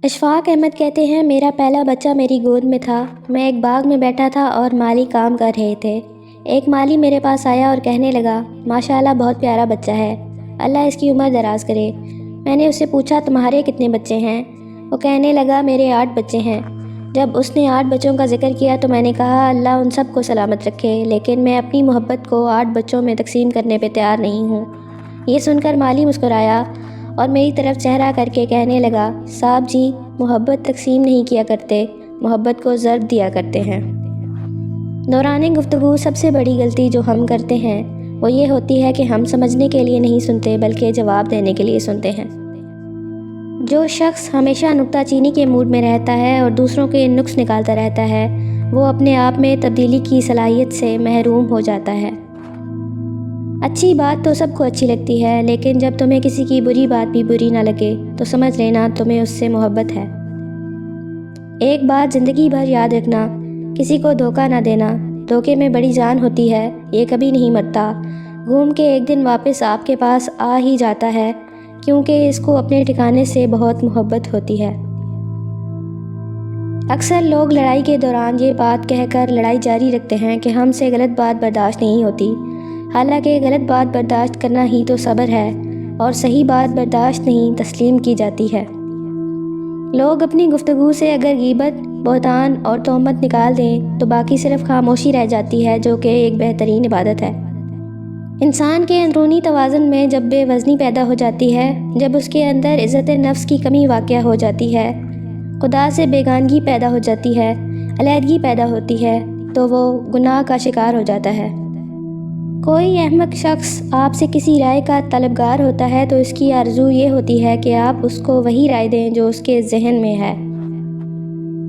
اشفاق احمد کہتے ہیں، میرا پہلا بچہ میری گود میں تھا۔ میں ایک باغ میں بیٹھا تھا اور مالی کام کر رہے تھے۔ ایک مالی میرے پاس آیا اور کہنے لگا، ماشاءاللہ بہت پیارا بچہ ہے، اللہ اس کی عمر دراز کرے۔ میں نے اس سے پوچھا، تمہارے کتنے بچے ہیں؟ وہ کہنے لگا، میرے 8 بچے ہیں۔ جب اس نے 8 بچوں کا ذکر کیا تو میں نے کہا، اللہ ان سب کو سلامت رکھے، لیکن میں اپنی محبت کو 8 بچوں میں تقسیم کرنے پہ تیار نہیں ہوں۔ یہ سن کر مالی مسکرایا اور میری طرف چہرہ کر کے کہنے لگا، صاحب جی، محبت تقسیم نہیں کیا کرتے، محبت کو ضرب دیا کرتے ہیں۔ دوران گفتگو سب سے بڑی غلطی جو ہم کرتے ہیں وہ یہ ہوتی ہے کہ ہم سمجھنے کے لیے نہیں سنتے بلکہ جواب دینے کے لیے سنتے ہیں۔ جو شخص ہمیشہ نکتہ چینی کے موڈ میں رہتا ہے اور دوسروں کے نقص نکالتا رہتا ہے، وہ اپنے آپ میں تبدیلی کی صلاحیت سے محروم ہو جاتا ہے۔ اچھی بات تو سب کو اچھی لگتی ہے، لیکن جب تمہیں کسی کی بری بات بھی بری نہ لگے تو سمجھ لینا تمہیں اس سے محبت ہے۔ ایک بات زندگی بھر یاد رکھنا، کسی کو دھوکہ نہ دینا۔ دھوکے میں بڑی جان ہوتی ہے، یہ کبھی نہیں مرتا، گھوم کے ایک دن واپس آپ کے پاس آ ہی جاتا ہے، کیونکہ اس کو اپنے ٹھکانے سے بہت محبت ہوتی ہے۔ اکثر لوگ لڑائی کے دوران یہ بات کہہ کر لڑائی جاری رکھتے ہیں کہ ہم سے غلط بات برداشت نہیں ہوتی، حالانکہ غلط بات برداشت کرنا ہی تو صبر ہے، اور صحیح بات برداشت نہیں تسلیم کی جاتی ہے۔ لوگ اپنی گفتگو سے اگر غیبت، بہتان اور تہمت نکال دیں تو باقی صرف خاموشی رہ جاتی ہے، جو کہ ایک بہترین عبادت ہے۔ انسان کے اندرونی توازن میں جب بے وزنی پیدا ہو جاتی ہے، جب اس کے اندر عزت نفس کی کمی واقع ہو جاتی ہے، خدا سے بیگانگی پیدا ہو جاتی ہے، علیحدگی پیدا ہوتی ہے، تو وہ گناہ کا شکار ہو جاتا ہے۔ کوئی احمق شخص آپ سے کسی رائے کا طلبگار ہوتا ہے تو اس کی آرزو یہ ہوتی ہے کہ آپ اس کو وہی رائے دیں جو اس کے ذہن میں ہے۔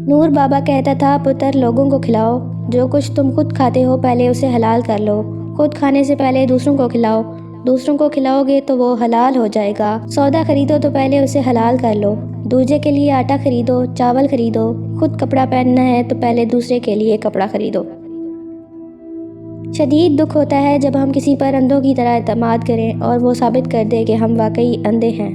نور بابا کہتا تھا، پتر لوگوں کو کھلاؤ، جو کچھ تم خود کھاتے ہو پہلے اسے حلال کر لو، خود کھانے سے پہلے دوسروں کو کھلاؤ، دوسروں کو کھلاؤ گے تو وہ حلال ہو جائے گا۔ سودا خریدو تو پہلے اسے حلال کر لو، دوسرے کے لیے آٹا خریدو، چاول خریدو، خود کپڑا پہننا ہے تو پہلے دوسرے کے لیے کپڑا خریدو۔ شدید دکھ ہوتا ہے جب ہم کسی پر اندھوں کی طرح اعتماد کریں اور وہ ثابت کر دے کہ ہم واقعی اندھے ہیں۔